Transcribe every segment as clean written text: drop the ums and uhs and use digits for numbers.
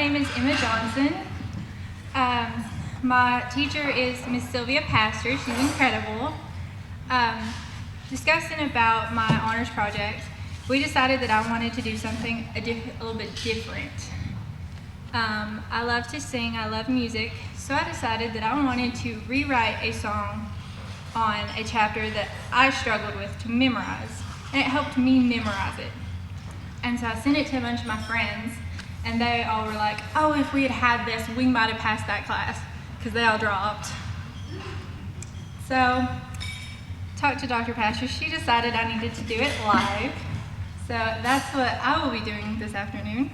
name is Emma Johnson. My teacher is Miss Sylvia Pastor. She's incredible. Discussing about my honors project, we decided that I wanted to do something a little bit different. I love to sing, I love music, so I decided that I wanted to rewrite a song on a chapter that I struggled with to memorize, and it helped me memorize it. And so I sent it to a bunch of my friends, and they all were like, oh, if we had had this, we might have passed that class, because they all dropped. So, talked to Dr. Pastor. She decided I needed to do it live. So that's what I will be doing this afternoon.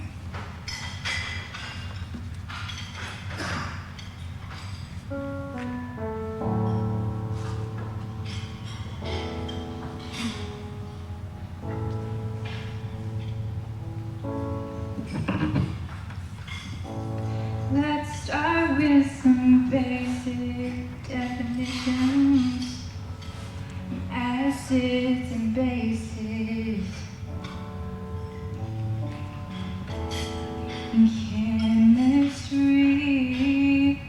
Let's start with some basic definitions. Acids and bases in chemistry.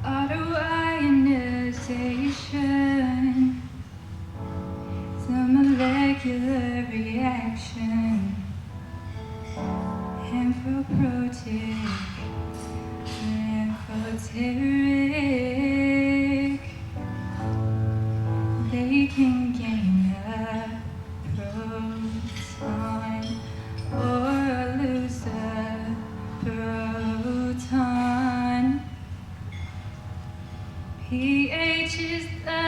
Autoionization is a molecular reaction. Amphoteric, they can gain a proton or lose a proton. pH is the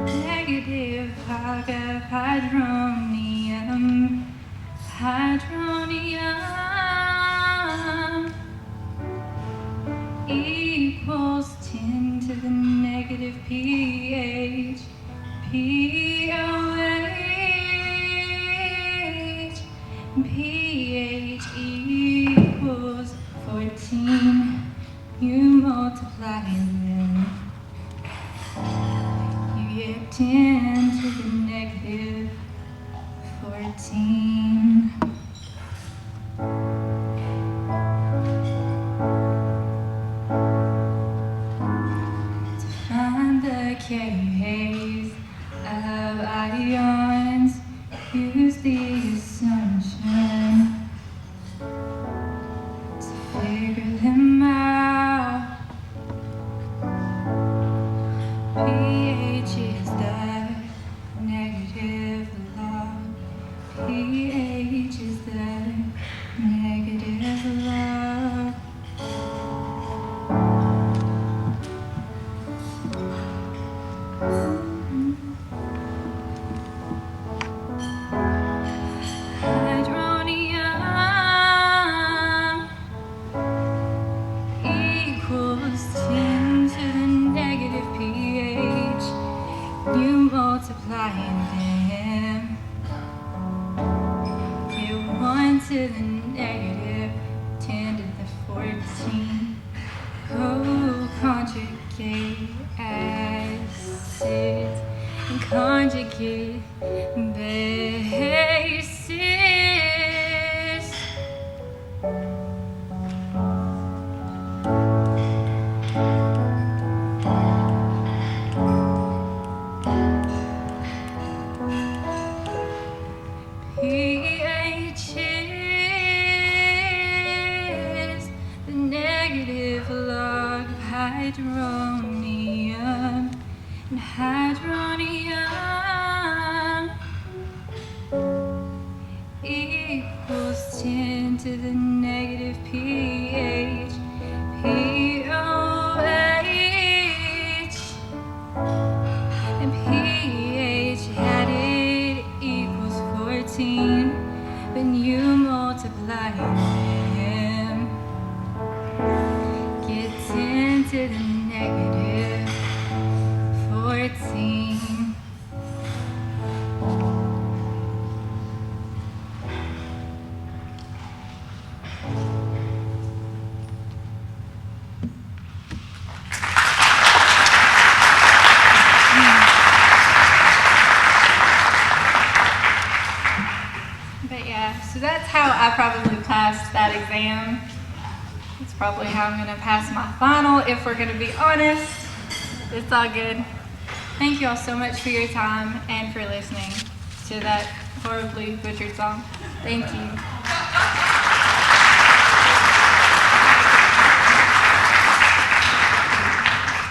negative log of hydronium. Hydronium equals 10 to the negative pH. POH. pH equals 14. You multiply them, you get 10 to the negative 14. To find the k's of ions, use the assumption. To figure them out, pH is the negative log. pH is the negative log. Hydronium equals 10 to the negative pH. You multiply them, get 1 to the negative 10 to the 14. Co-conjugate acids and conjugate bases. pH is the negative log of hydronium, and hydronium equals 10 to the negative pH. POH and pH added equals 14. When you multiply them, get 10 to the negative 14. I probably passed that exam. It's probably how I'm gonna pass my final, if we're gonna be honest. It's all good. Thank you all so much for your time and for listening to that horribly butchered song. Thank you.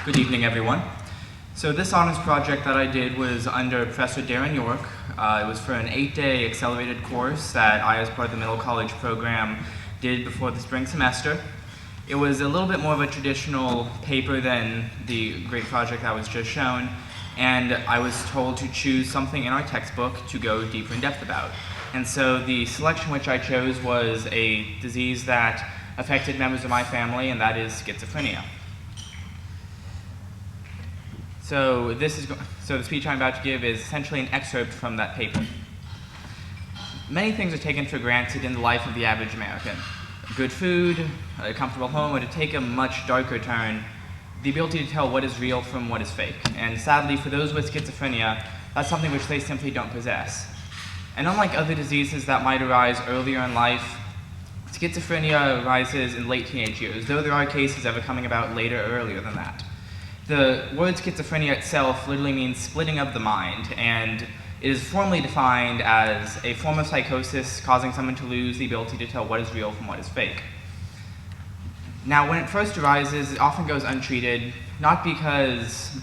Good evening, everyone. So this honors project that I did was under Professor Darren York. It was for an 8-day accelerated course that I, as part of the middle college program, did before the spring semester. It was a little bit more of a traditional paper than the great project that was just shown, and I was told to choose something in our textbook to go deeper in depth about. And so the selection which I chose was a disease that affected members of my family, and that is schizophrenia. So the speech I'm about to give is essentially an excerpt from that paper. Many things are taken for granted in the life of the average American. Good food, a comfortable home, or to take a much darker turn, the ability to tell what is real from what is fake. And sadly, for those with schizophrenia, that's something which they simply don't possess. And unlike other diseases that might arise earlier in life, schizophrenia arises in late teenage years, though there are cases of it coming about later or earlier than that. The word schizophrenia itself literally means splitting of the mind, and it is formally defined as a form of psychosis causing someone to lose the ability to tell what is real from what is fake. Now, when it first arises, it often goes untreated, not because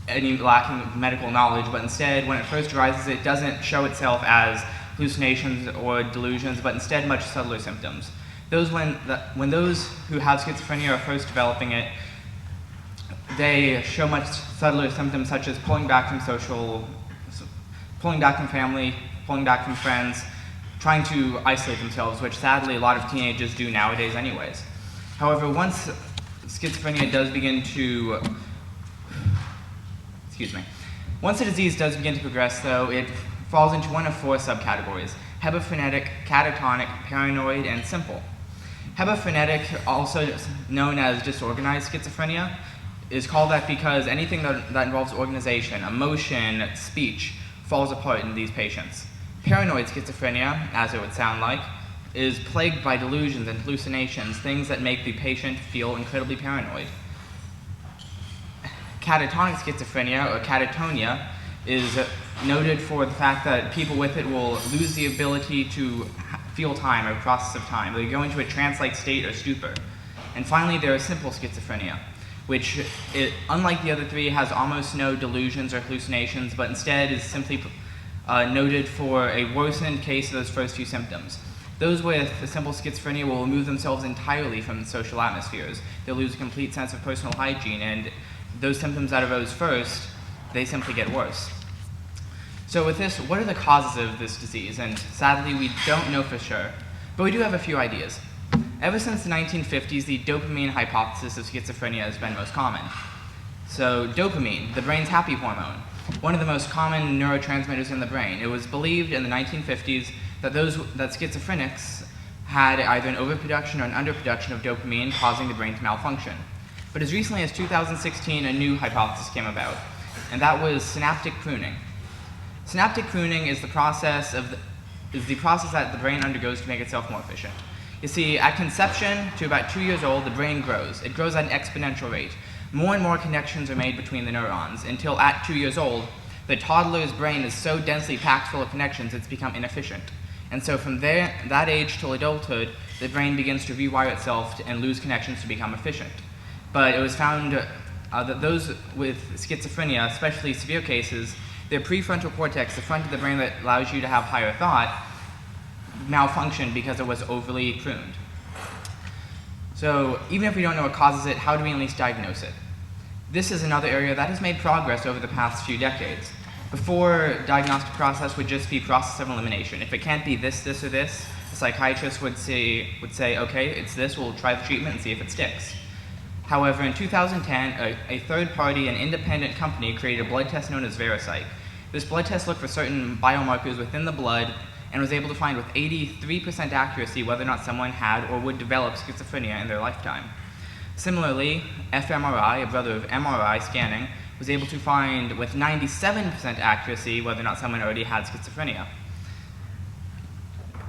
any lacking medical knowledge, but instead, when it first arises, it doesn't show itself as hallucinations or delusions, but instead much subtler symptoms. When those who have schizophrenia are first developing it, they show much subtler symptoms such as pulling back from family, pulling back from friends, trying to isolate themselves, which sadly a lot of teenagers do nowadays anyways. However, once schizophrenia does begin to, once the disease does begin to progress though, it falls into one of 4 subcategories: hebephonetic, catatonic, paranoid, and simple. Hebephonetic, also known as disorganized schizophrenia, is called that because anything that involves organization, emotion, speech, falls apart in these patients. Paranoid schizophrenia, as it would sound like, is plagued by delusions and hallucinations, things that make the patient feel incredibly paranoid. Catatonic schizophrenia, or catatonia, is noted for the fact that people with it will lose the ability to feel time or process of time. They go into a trance-like state or stupor. And finally, there is simple schizophrenia, which, unlike the other 3, has almost no delusions or hallucinations, but instead is simply noted for a worsened case of those first few symptoms. Those with simple schizophrenia will remove themselves entirely from social atmospheres. They'll lose a complete sense of personal hygiene, and those symptoms that arose first, they simply get worse. So with this, what are the causes of this disease? And sadly, we don't know for sure, but we do have a few ideas. Ever since the 1950s, the dopamine hypothesis of schizophrenia has been most common. So dopamine, the brain's happy hormone, one of the most common neurotransmitters in the brain. It was believed in the 1950s that schizophrenics had either an overproduction or an underproduction of dopamine, causing the brain to malfunction. But as recently as 2016, a new hypothesis came about, and that was synaptic pruning. Synaptic pruning is the process that the brain undergoes to make itself more efficient. You see, at conception to about 2 years old, the brain grows. It grows at an exponential rate. More and more connections are made between the neurons until at 2 years old, the toddler's brain is so densely packed full of connections it's become inefficient. And so from that age till adulthood, the brain begins to rewire itself and lose connections to become efficient. But it was found that those with schizophrenia, especially severe cases, their prefrontal cortex, the front of the brain that allows you to have higher thought, malfunctioned because it was overly pruned. So even if we don't know what causes it, how do we at least diagnose it? This is another area that has made progress over the past few decades. Before, the diagnostic process would just be process of elimination. If it can't be this, this, or this, the psychiatrist would say, okay, it's this, we'll try the treatment and see if it sticks. However, in 2010, a third party and independent company created a blood test known as VeriPsych. This blood test looked for certain biomarkers within the blood and was able to find with 83% accuracy whether or not someone had or would develop schizophrenia in their lifetime. Similarly, fMRI, a brother of MRI scanning, was able to find with 97% accuracy whether or not someone already had schizophrenia.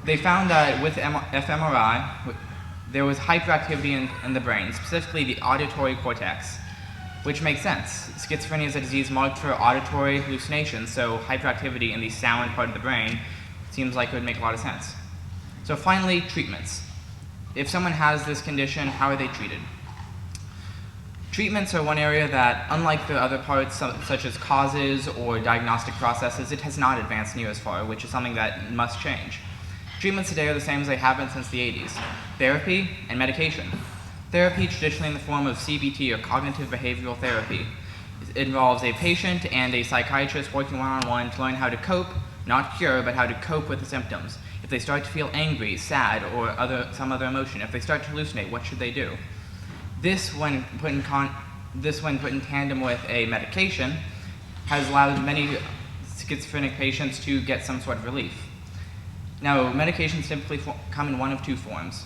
they found that with fMRI, there was hyperactivity in the brain, specifically the auditory cortex, which makes sense. Schizophrenia is a disease marked for auditory hallucinations, so hyperactivity in the sound part of the brain seems like it would make a lot of sense. So finally, treatments. If someone has this condition, how are they treated? Treatments are one area that, unlike the other parts, such as causes or diagnostic processes, it has not advanced near as far, which is something that must change. Treatments today are the same as they have been since the 80s. Therapy and medication. Therapy, traditionally in the form of CBT or cognitive behavioral therapy, it involves a patient and a psychiatrist working one-on-one to learn how to cope, not cure, but how to cope with the symptoms. If they start to feel angry, sad, or some other emotion, if they start to hallucinate, what should they do? This, when put in tandem with a medication, has allowed many schizophrenic patients to get some sort of relief. Now, medications typically come in one of two forms.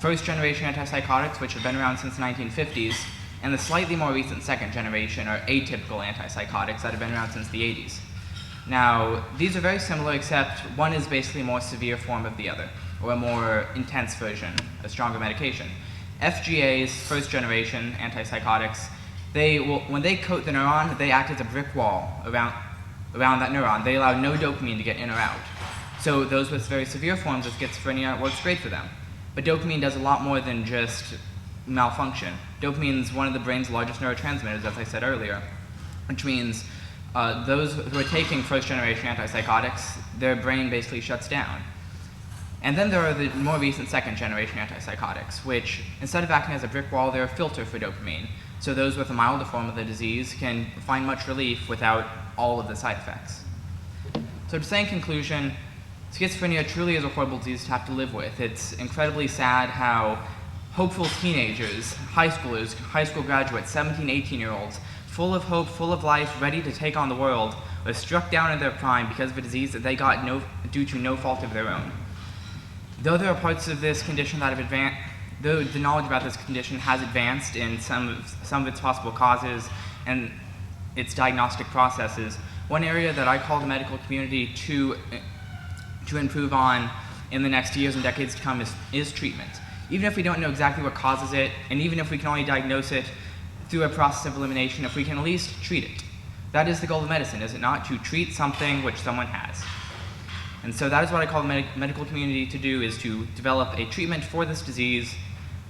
First-generation antipsychotics, which have been around since the 1950s, and the slightly more recent second-generation, or atypical antipsychotics that have been around since the 80s. Now, these are very similar, except one is basically a more severe form of the other, or a more intense version, a stronger medication. FGAs, first-generation antipsychotics, when they coat the neuron, they act as a brick wall around that neuron. They allow no dopamine to get in or out. So those with very severe forms of schizophrenia, it works great for them. But dopamine does a lot more than just malfunction. Dopamine is one of the brain's largest neurotransmitters, as I said earlier, which means those who are taking first-generation antipsychotics, their brain basically shuts down. And then there are the more recent second-generation antipsychotics, which, instead of acting as a brick wall, they're a filter for dopamine. So those with a milder form of the disease can find much relief without all of the side effects. So to say in conclusion, schizophrenia truly is a horrible disease to have to live with. It's incredibly sad how hopeful teenagers, high schoolers, high school graduates, 17, 18-year-olds, full of hope, full of life, ready to take on the world, are struck down in their prime because of a disease that they got due to no fault of their own. Though there are parts of this condition that have advanced, though the knowledge about this condition has advanced in some of its possible causes and its diagnostic processes, one area that I call the medical community to improve on in the next years and decades to come is treatment. Even if we don't know exactly what causes it, and even if we can only diagnose it through a process of elimination, if we can at least treat it. That is the goal of medicine, is it not? To treat something which someone has. And so that is what I call the medical community to do, is to develop a treatment for this disease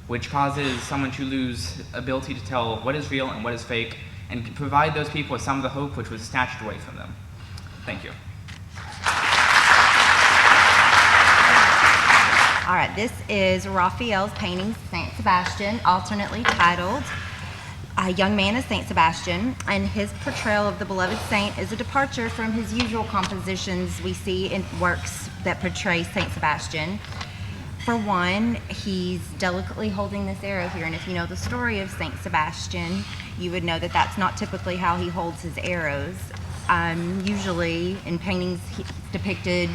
which causes someone to lose ability to tell what is real and what is fake, and provide those people with some of the hope which was snatched away from them. Thank you. All right, this is Raphael's painting, Saint Sebastian, alternately titled A Young Man is Saint Sebastian, and his portrayal of the beloved saint is a departure from his usual compositions we see in works that portray Saint Sebastian. For one, he's delicately holding this arrow here, and if you know the story of Saint Sebastian, you would know that that's not typically how he holds his arrows. Usually in paintings he's depicted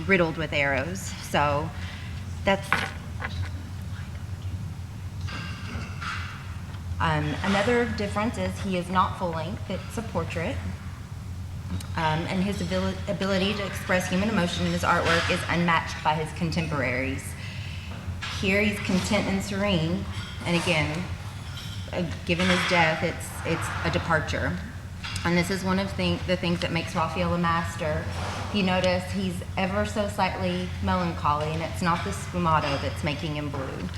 riddled with arrows, so that's another difference is he is not full length, it's a portrait. And his ability to express human emotion in his artwork is unmatched by his contemporaries. Here he's content and serene, and again, given his death, it's a departure. And this is one of the things that makes Raphael a master. You notice he's ever so slightly melancholy, and it's not the sfumato that's making him blue.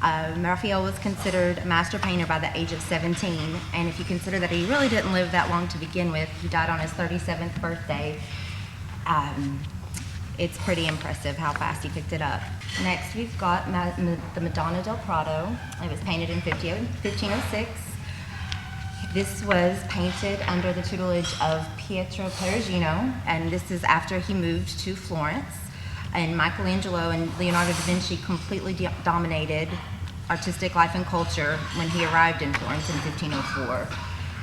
Raphael was considered a master painter by the age of 17, and if you consider that he really didn't live that long to begin with, he died on his 37th birthday, it's pretty impressive how fast he picked it up. Next, we've got the Madonna del Prado. It was painted in 1506. This was painted under the tutelage of Pietro Perugino, and this is after he moved to Florence. And Michelangelo and Leonardo da Vinci completely dominated artistic life and culture when he arrived in Florence in 1504.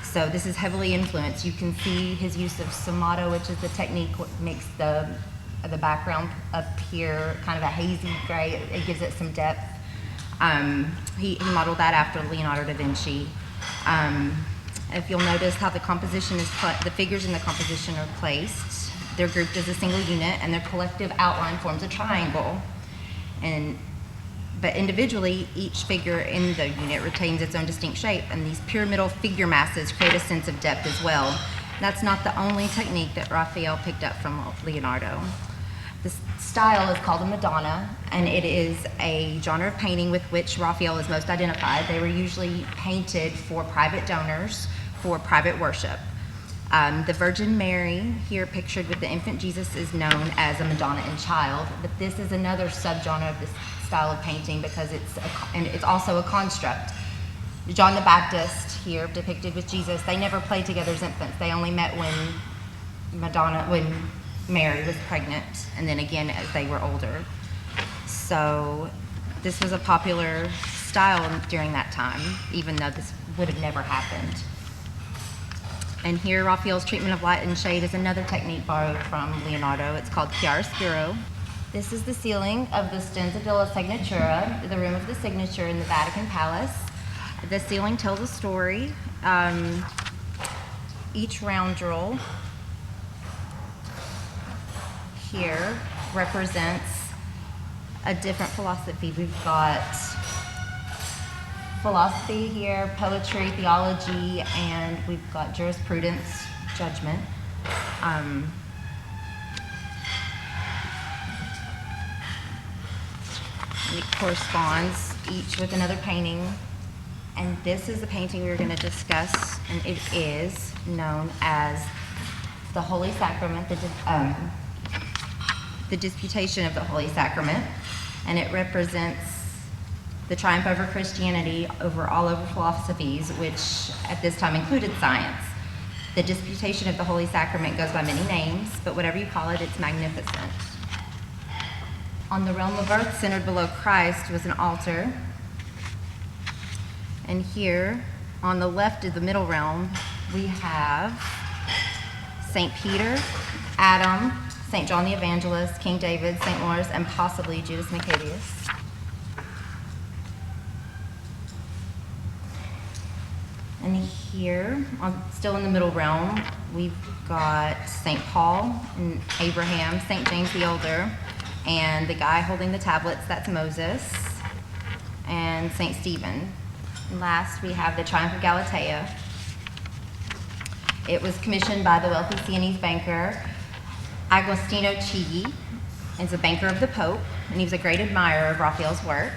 So this is heavily influenced. You can see his use of sfumato, which is the technique that makes the background appear kind of a hazy gray. It gives it some depth. He modeled that after Leonardo da Vinci. If you'll notice how the composition is, the figures in the composition are placed, They're grouped as a single unit, and their collective outline forms a triangle. But individually, each figure in the unit retains its own distinct shape, and these pyramidal figure masses create a sense of depth as well. That's not the only technique that Raphael picked up from Leonardo. This style is called a Madonna, and it is a genre of painting with which Raphael is most identified. They were usually painted for private donors, for private worship. The Virgin Mary, here pictured with the infant Jesus, is known as a Madonna and Child, but this is another subgenre of this style of painting because it's also a construct. John the Baptist, here depicted with Jesus, they never played together as infants. They only met when Mary was pregnant, and then again as they were older. So this was a popular style during that time, even though this would have never happened. And here, Raphael's treatment of light and shade is another technique borrowed from Leonardo. It's called chiaroscuro. This is the ceiling of the Stanza della Signatura, the room of the signature in the Vatican Palace. The ceiling tells a story. Each roundel here represents a different philosophy. We've got philosophy here, poetry, theology, and we've got jurisprudence, judgment. It corresponds each with another painting, and this is the painting we're going to discuss, and it is known as the Holy Sacrament, the Disputation of the Holy Sacrament, and it represents the triumph over Christianity over all other philosophies, which at this time included science. The Disputation of the Holy Sacrament goes by many names, but whatever you call it, it's magnificent. On the realm of earth, centered below Christ, was an altar. And here, on the left of the middle realm, we have St. Peter, Adam, St. John the Evangelist, King David, St. Lawrence, and possibly Judas Maccabeus. And here, still in the middle realm, we've got St. Paul and Abraham, St. James the Older, and the guy holding the tablets, that's Moses, and St. Stephen. And last, we have the Triumph of Galatea. It was commissioned by the wealthy Sienese banker, Agostino Chigi. He's a banker of the Pope, and he was a great admirer of Raphael's work.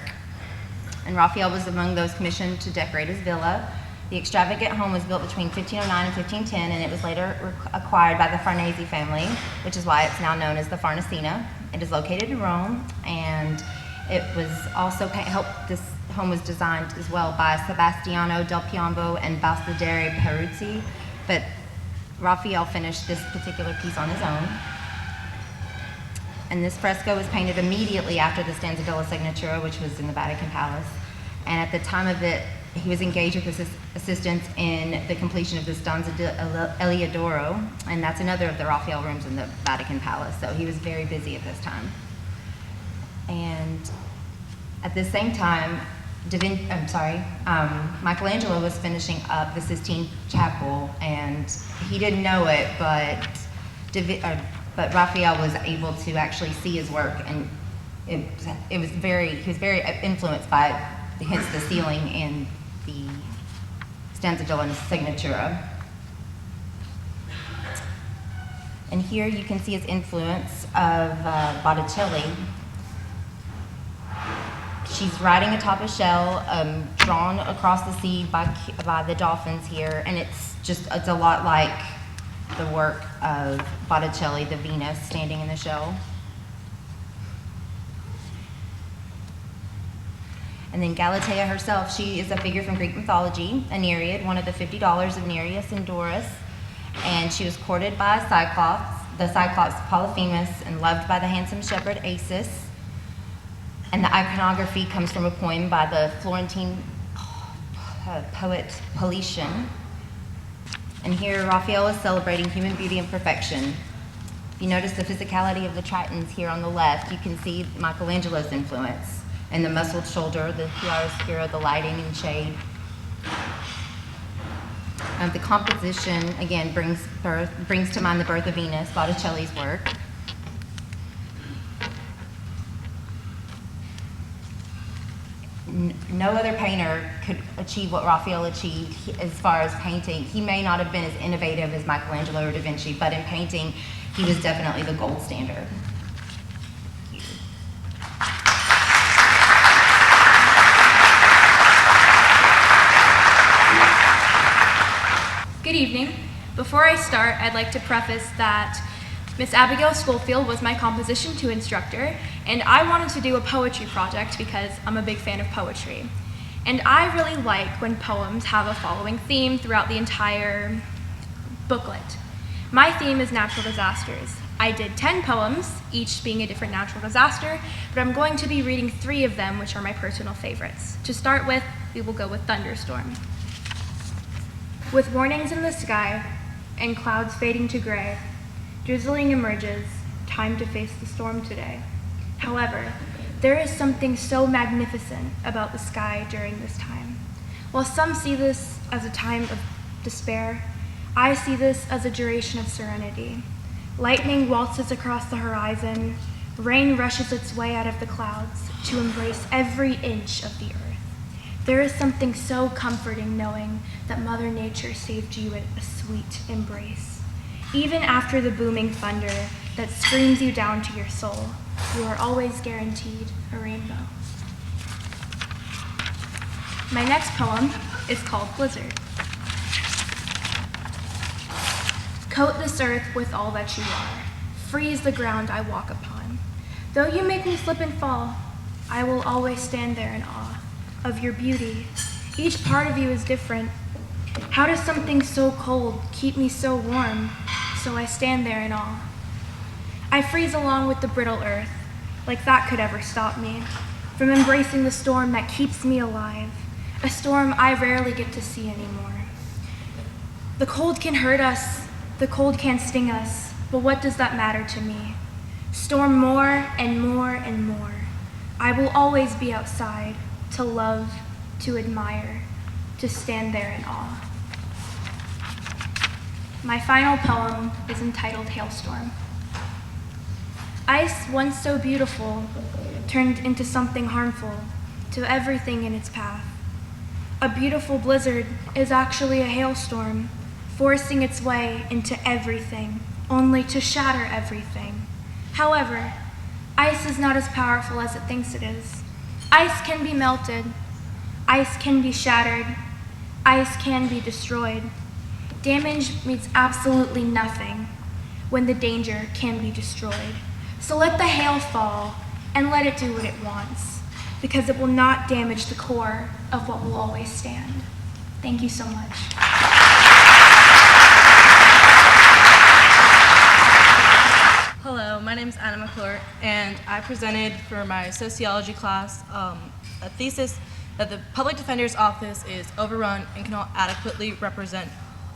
And Raphael was among those commissioned to decorate his villa. The extravagant home was built between 1509 and 1510, and it was later acquired by the Farnese family, which is why it's now known as the Farnesina. It is located in Rome, and it was also this home was designed as well by Sebastiano del Piombo and Balsadere Peruzzi, but Raphael finished this particular piece on his own. And this fresco was painted immediately after the Stanza della Signatura, which was in the Vatican Palace. And at the time of it, he was engaged with his assistants in the completion of the Stanza dell'Eliodoro, and that's another of the Raphael rooms in the Vatican Palace. So he was very busy at this time. And at the same time, Michelangelo was finishing up the Sistine Chapel, and he didn't know it, but Raphael was able to actually see his work, and he was very influenced by hence the ceiling and the Stanza della Signatura. And here you can see his influence of Botticelli. She's riding atop a shell, drawn across the sea by the dolphins here, and it's a lot like the work of Botticelli, the Venus standing in the shell. And then Galatea herself, she is a figure from Greek mythology, a Nereid, one of the 50 daughters of Nereus and Doris, and she was courted by a Cyclops, the Cyclops Polyphemus, and loved by the handsome shepherd Acis. And the iconography comes from a poem by the Florentine poet Politian. And here Raphael is celebrating human beauty and perfection. If you notice the physicality of the Tritons here on the left, you can see Michelangelo's influence, and the muscled shoulder, the chiaroscuro, the lighting and shade. The composition, again, brings to mind the birth of Venus, Botticelli's work. No other painter could achieve what Raphael achieved as far as painting. He may not have been as innovative as Michelangelo or Da Vinci, but in painting, he was definitely the gold standard. Good evening. Before I start, I'd like to preface that Miss Abigail Schofield was my composition 2 instructor, and I wanted to do a poetry project because I'm a big fan of poetry. And I really like when poems have a following theme throughout the entire booklet. My theme is natural disasters. I did 10 poems, each being a different natural disaster, but I'm going to be reading 3 of them, which are my personal favorites. To start with, we will go with Thunderstorm. With warnings in the sky and clouds fading to gray, drizzling emerges, time to face the storm today. However, there is something so magnificent about the sky during this time. While some see this as a time of despair, I see this as a duration of serenity. Lightning waltzes across the horizon, rain rushes its way out of the clouds to embrace every inch of the earth. There is something so comforting knowing that Mother Nature saved you a sweet embrace. Even after the booming thunder that screams you down to your soul, you are always guaranteed a rainbow. My next poem is called Blizzard. Coat this earth with all that you are. Freeze the ground I walk upon. Though you make me slip and fall, I will always stand there in awe of your beauty. Each part of you is different. How does something so cold keep me so warm? So I stand there in awe. I freeze along with the brittle earth, like that could ever stop me from embracing the storm that keeps me alive, a storm I rarely get to see anymore. The cold can hurt us, the cold can sting us, but what does that matter to me? Storm more and more and more. I will always be outside, to love, to admire, to stand there in awe. My final poem is entitled Hailstorm. Ice, once so beautiful, turned into something harmful to everything in its path. A beautiful blizzard is actually a hailstorm, forcing its way into everything, only to shatter everything. However, ice is not as powerful as it thinks it is. Ice can be melted, ice can be shattered, ice can be destroyed. Damage means absolutely nothing when the danger can be destroyed. So let the hail fall and let it do what it wants, because it will not damage the core of what will always stand. Thank you so much. Hello, my name is Anna McClure, and I presented for my sociology class a thesis that the public defender's office is overrun and cannot adequately represent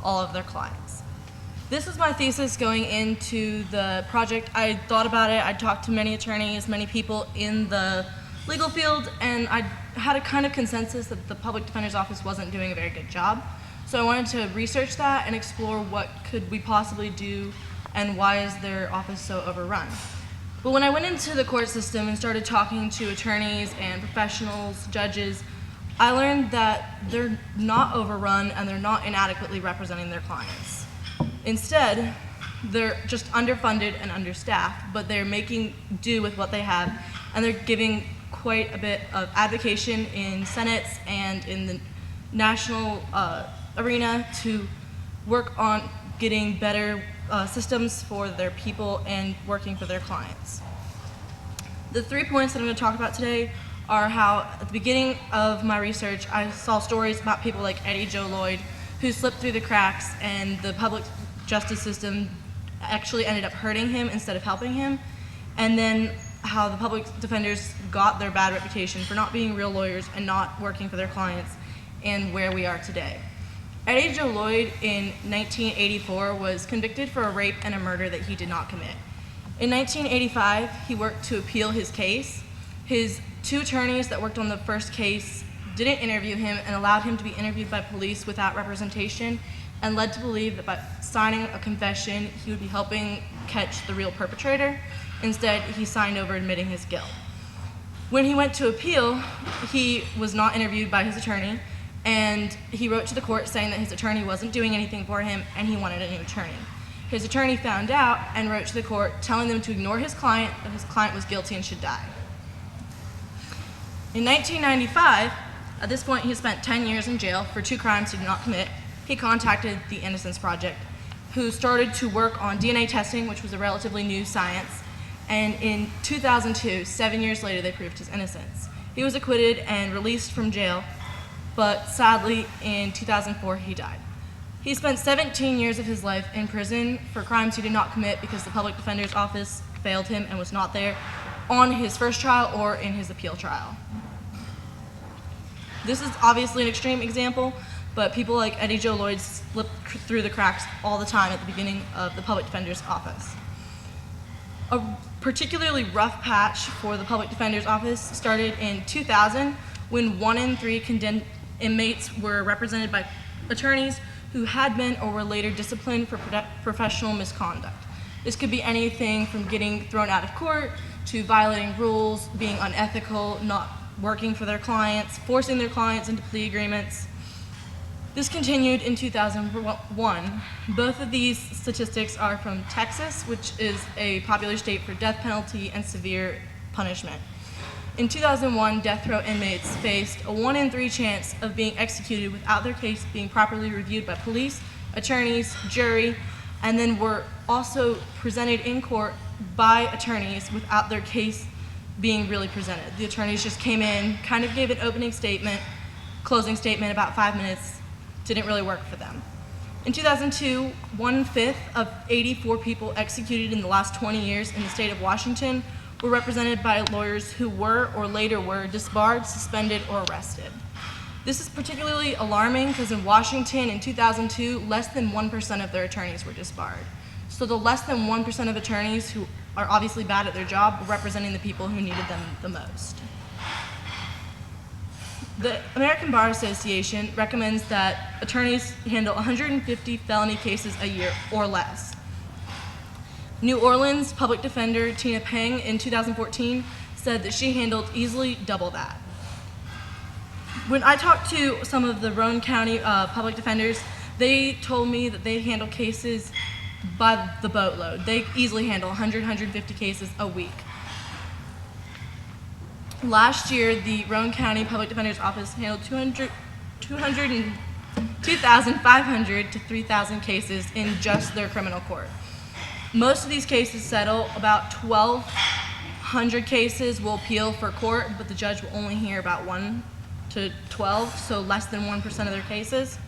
all of their clients. This was my thesis going into the project. I thought about it, I talked to many attorneys, many people in the legal field, and I had a kind of consensus that the public defender's office wasn't doing a very good job. So I wanted to research that and explore what could we possibly do and why is their office so overrun. But when I went into the court system and started talking to attorneys and professionals, judges, I learned that they're not overrun and they're not inadequately representing their clients. Instead, they're just underfunded and understaffed, but they're making do with what they have, and they're giving quite a bit of advocation in senates and in the national arena to work on getting better systems for their people and working for their clients. The 3 points that I'm going to talk about today are how at the beginning of my research I saw stories about people like Eddie Joe Lloyd who slipped through the cracks and the public justice system actually ended up hurting him instead of helping him, and then how the public defenders got their bad reputation for not being real lawyers and not working for their clients, and where we are today. Eddie Joe Lloyd in 1984 was convicted for a rape and a murder that he did not commit. In 1985, he worked to appeal his case. His 2 attorneys that worked on the first case didn't interview him and allowed him to be interviewed by police without representation, and led to believe that by signing a confession, he would be helping catch the real perpetrator. Instead, he signed over admitting his guilt. When he went to appeal, he was not interviewed by his attorney, and he wrote to the court saying that his attorney wasn't doing anything for him and he wanted a new attorney. His attorney found out and wrote to the court telling them to ignore his client, that his client was guilty and should die. In 1995, at this point he spent 10 years in jail for 2 crimes he did not commit. He contacted the Innocence Project, who started to work on DNA testing, which was a relatively new science, and in 2002, 7 years later, they proved his innocence. He was acquitted and released from jail, but sadly, in 2004, he died. He spent 17 years of his life in prison for crimes he did not commit because the public defender's office failed him and was not there on his first trial or in his appeal trial. This is obviously an extreme example, but people like Eddie Joe Lloyd slip through the cracks all the time at the beginning of the public defender's office. A particularly rough patch for the public defender's office started in 2000 when 1 in 3 condemned inmates were represented by attorneys who had been or were later disciplined for professional misconduct. This could be anything from getting thrown out of court to violating rules, being unethical, not working for their clients, forcing their clients into plea agreements. This continued in 2001. Both of these statistics are from Texas, which is a popular state for death penalty and severe punishment. In 2001, death row inmates faced a 1 in 3 chance of being executed without their case being properly reviewed by police, attorneys, jury, and then were also presented in court by attorneys without their case being really presented. The attorneys just came in, kind of gave an opening statement, closing statement, about 5 minutes, didn't really work for them. In 2002, 1/5 of 84 people executed in the last 20 years in the state of Washington were represented by lawyers who were or later were disbarred, suspended, or arrested. This is particularly alarming because in Washington in 2002, less than 1% of their attorneys were disbarred. So the less than 1% of attorneys who are obviously bad at their job were representing the people who needed them the most. The American Bar Association recommends that attorneys handle 150 felony cases a year or less. New Orleans public defender Tina Peng in 2014 said that she handled easily double that. When I talked to some of the Roane County public defenders, they told me that they handle cases by the boatload. They easily handle 100, 150 cases a week. Last year, the Roane County Public Defender's Office handled 2,500 to 3,000 cases in just their criminal court. Most of these cases settle. About 1,200 cases will appeal for court, but the judge will only hear about 1 to 12, so less than 1% of their cases.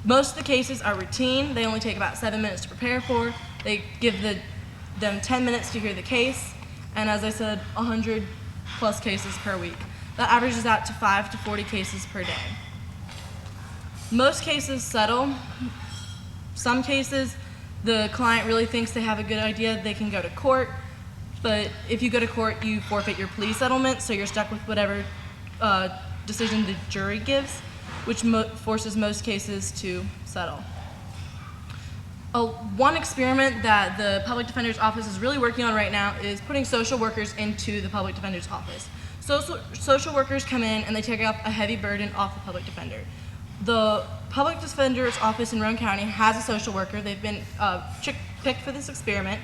Most of the cases are routine. They only take about 7 minutes to prepare for. They give them 10 minutes to hear the case, and as I said, 100 plus cases per week. That averages out to 5 to 40 cases per day. Most cases settle. Some cases, the client really thinks they have a good idea, they can go to court, but if you go to court, you forfeit your plea settlement, so you're stuck with whatever decision the jury gives, which forces most cases to settle. One experiment that the Public Defender's Office is really working on right now is putting social workers into the Public Defender's Office. Social workers come in and they take off a heavy burden off the public defender. The Public Defender's Office in Roane County has a social worker. They've been picked for this experiment.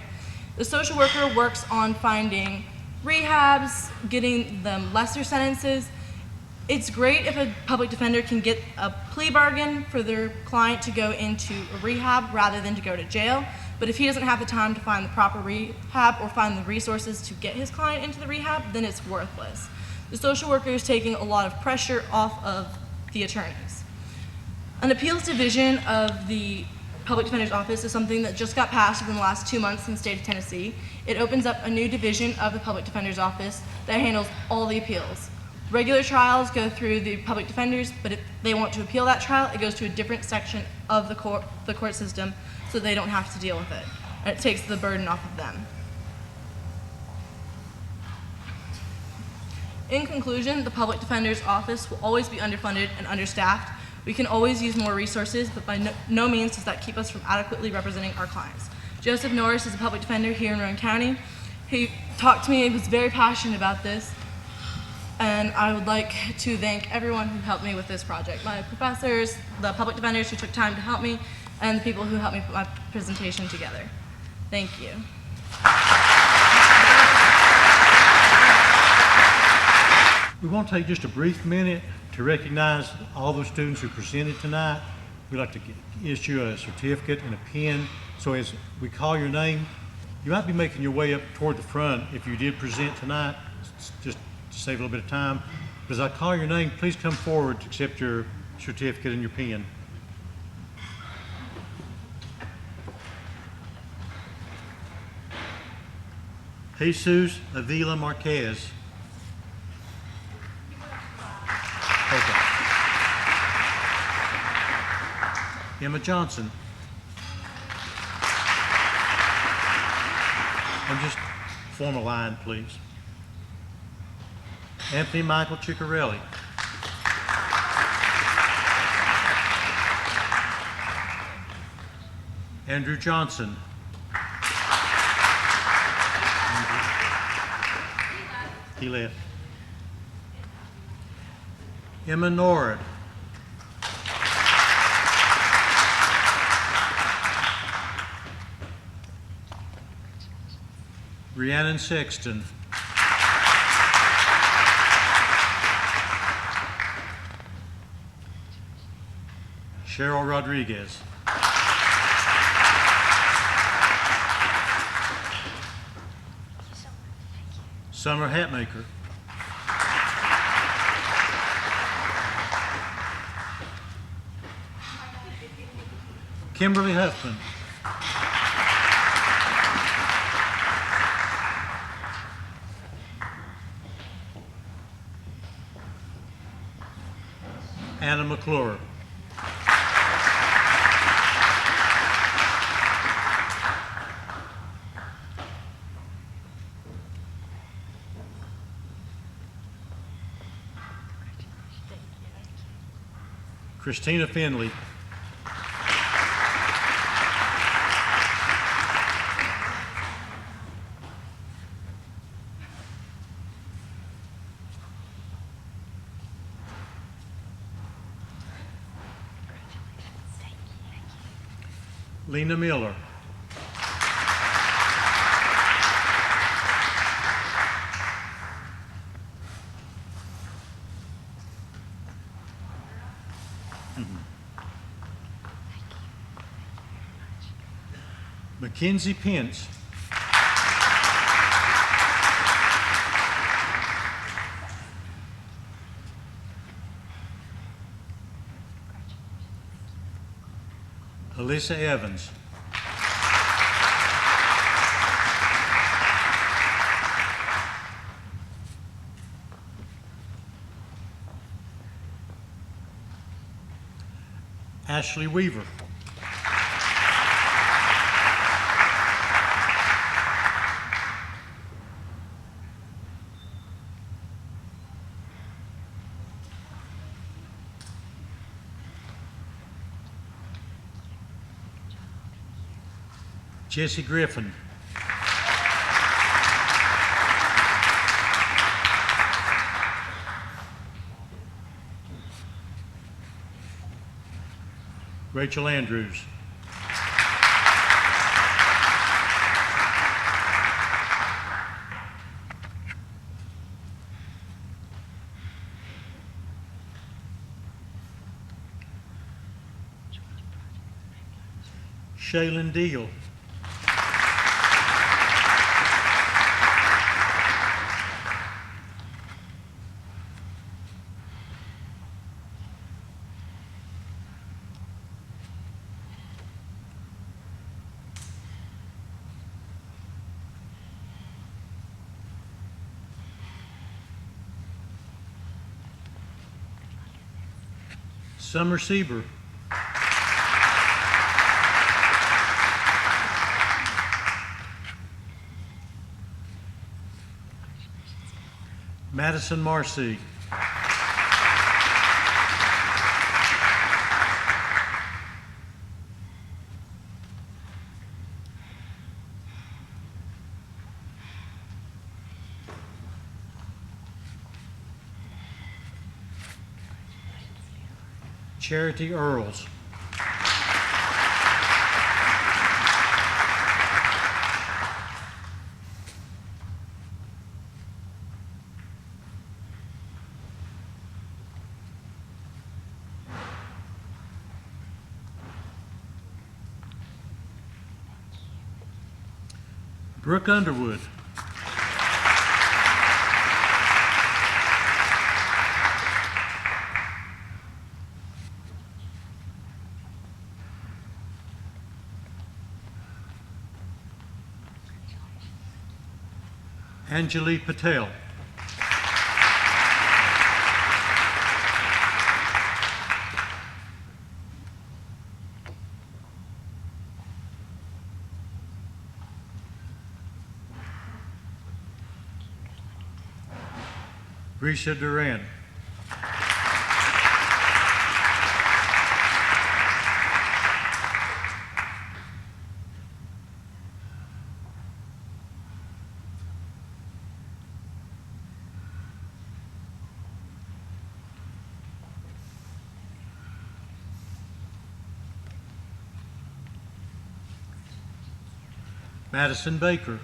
The social worker works on finding rehabs, getting them lesser sentences. It's great if a public defender can get a plea bargain for their client to go into a rehab rather than to go to jail. But if he doesn't have the time to find the proper rehab or find the resources to get his client into the rehab, then it's worthless. The social worker is taking a lot of pressure off of the attorneys. An appeals division of the Public Defender's Office is something that just got passed within the last 2 months in the state of Tennessee. It opens up a new division of the Public Defender's Office that handles all the appeals. Regular trials go through the public defenders, but if they want to appeal that trial, it goes to a different section of the court system so they don't have to deal with it. And it takes the burden off of them. In conclusion, the Public Defender's Office will always be underfunded and understaffed. We can always use more resources, but by no means does that keep us from adequately representing our clients. Joseph Norris is a public defender here in Roane County. He talked to me, he was very passionate about this, and I would like to thank everyone who helped me with this project. My professors, the public defenders who took time to help me, and the people who helped me put my presentation together. Thank you. We want to take just a brief minute to recognize all those students who presented tonight. We'd like to issue a certificate and a pen. So as we call your name, you might be making your way up toward the front if you did present tonight, just to save a little bit of time. But as I call your name, please come forward to accept your certificate and your pen. Jesus Avila Marquez. Okay. Emma Johnson. And just form a line, please. Anthony Michael Ciccarelli. Andrew Johnson. He left. Emma Nord. Rhiannon Sexton. Cheryl Rodriguez. Summer Hatmaker. Kimberly Huffman. Anna McClure. Christina Finley. Lena Miller. Mackenzie Pence. Alyssa Evans. Ashley Weaver. Jesse Griffin. Rachel Andrews. Shaylin Deal. Summer Sieber. Madison Marcy. Charity Earls. Brooke Underwood. Anjali Patel. Risha Duran. Madison Baker.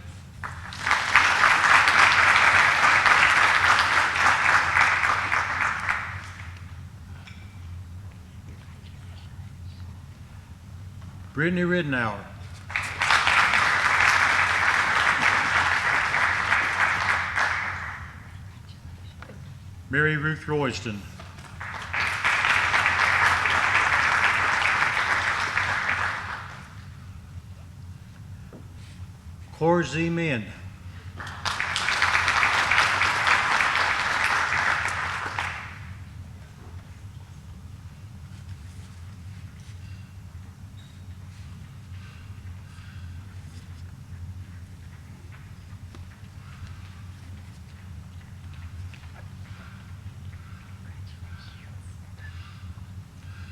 Brittany Ridnour. Mary Ruth Royston. Corzi Min.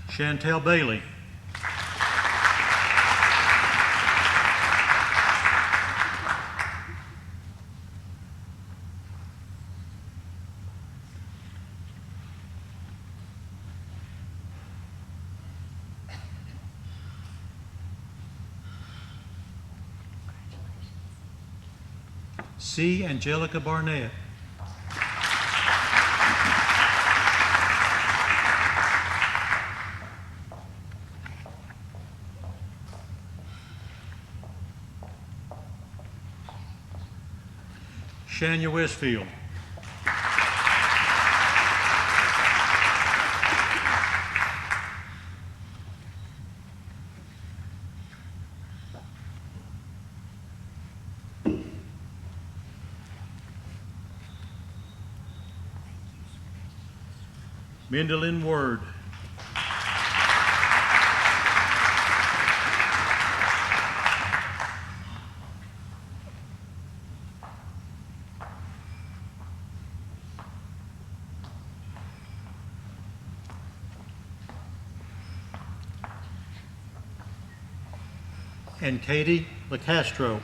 Chantel Bailey. C. Angelica Barnett. Shania Westfield. Mindalyn Word. And Katie LaCastro.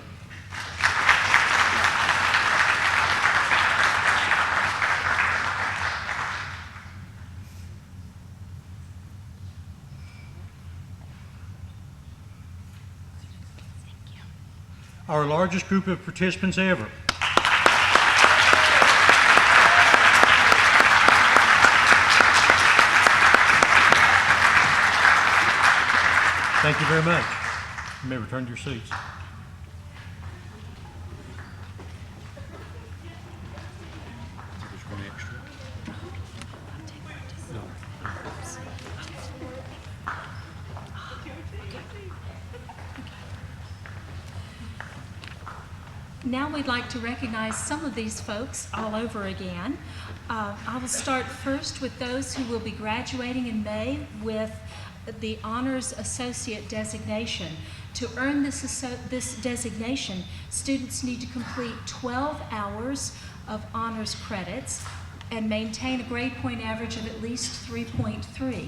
Our largest group of participants ever. Thank you very much. You may return to your seats. Now we'd like to recognize some of these folks all over again. I will start first with those who will be graduating in May with the Honors Associate designation. To earn this designation, students need to complete 12 hours of honors credits and maintain a grade point average of at least 3.3.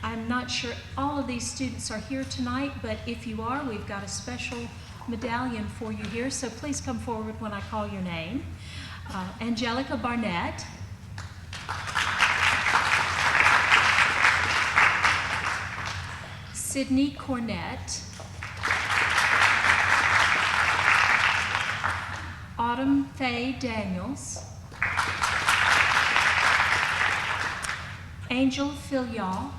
I'm not sure all of these students are here tonight, but if you are, we've got a special medallion for you here, so please come forward when I call your name. Angelica Barnett. Sydney Cornett, Autumn Faye Daniels, Angel Filial,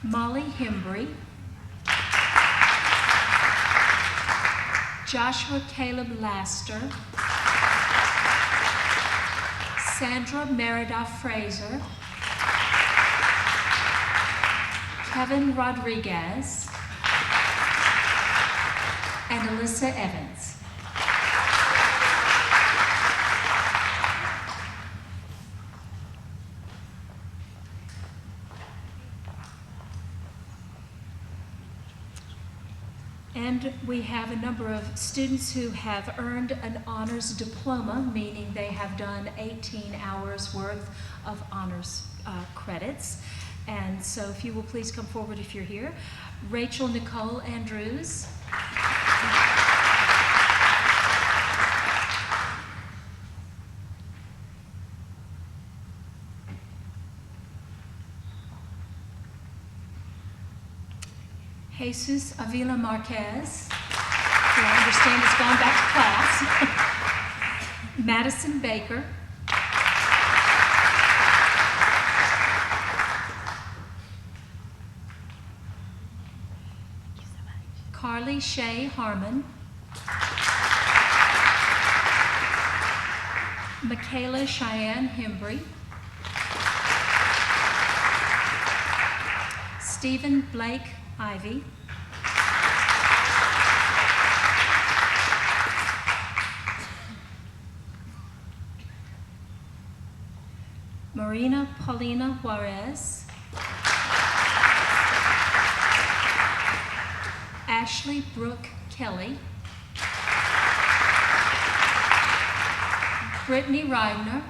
Molly Hembry, Joshua Caleb Laster, Sandra Merida Fraser, Kevin Rodriguez, and Alyssa Evans. And we have a number of students who have earned an honors diploma, meaning they have done 18 hours worth of honors credits. And so if you will please come forward if you're here. Rachel Nicole Andrews. Jesus Avila Marquez, who I understand has gone back to class. Madison Baker. Carly Shea Harmon. Michaela Cheyenne Hembry. Stephen Blake Ivy. Marina Paulina Juarez. Ashley Brooke Kelly. Brittany Reidner.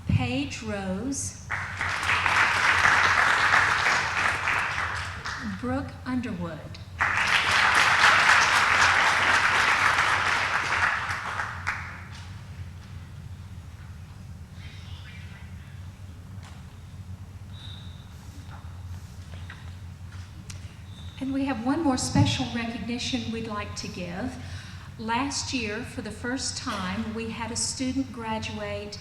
Paige Rose. Brooke Underwood. And we have one more special recognition we'd like to give. Last year, for the first time, we had a student graduate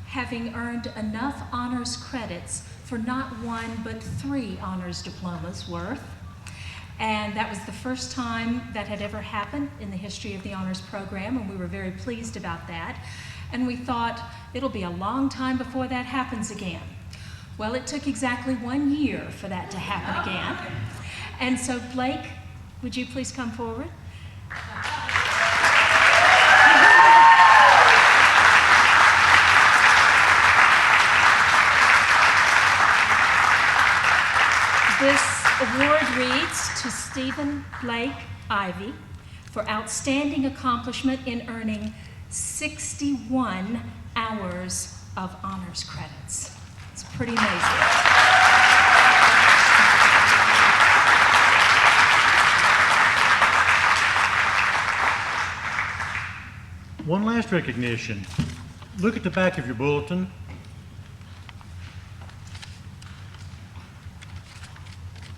having earned enough honors credits for not one, but 3 honors diplomas worth. And that was the first time that had ever happened in the history of the honors program, and we were very pleased about that. And we thought, it'll be a long time before that happens again. Well, it took exactly 1 year for that to happen again. And so, Blake, would you please come forward? This award reads to Stephen Blake Ivy for outstanding accomplishment in earning 61 hours of honors credits. It's pretty amazing. One last recognition. Look at the back of your bulletin.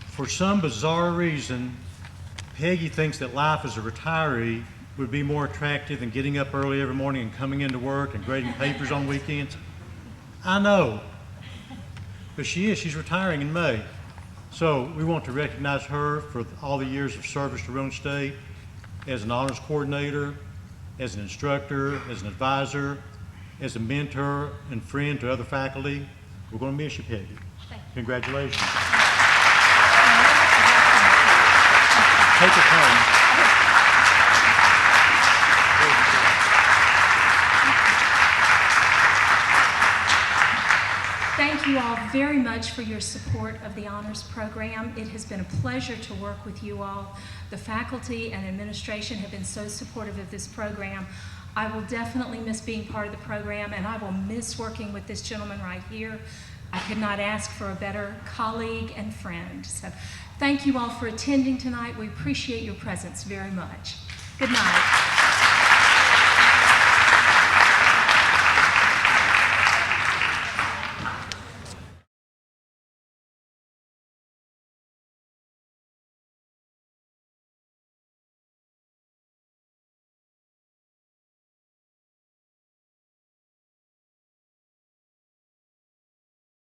For some bizarre reason, Peggy thinks that life as a retiree would be more attractive than getting up early every morning and coming into work and grading papers on weekends. I know, but she's retiring in May. So we want to recognize her for all the years of service to Roane State as an honors coordinator, as an instructor, as an advisor, as a mentor and friend to other faculty. We're going to miss you, Peggy. Congratulations. Take us home. Thank you all very much for your support of the honors program. It has been a pleasure to work with you all. The faculty and administration have been so supportive of this program. I will definitely miss being part of the program, and I will miss working with this gentleman right here. I could not ask for a better colleague and friend. So thank you all for attending tonight. We appreciate your presence very much. Good night.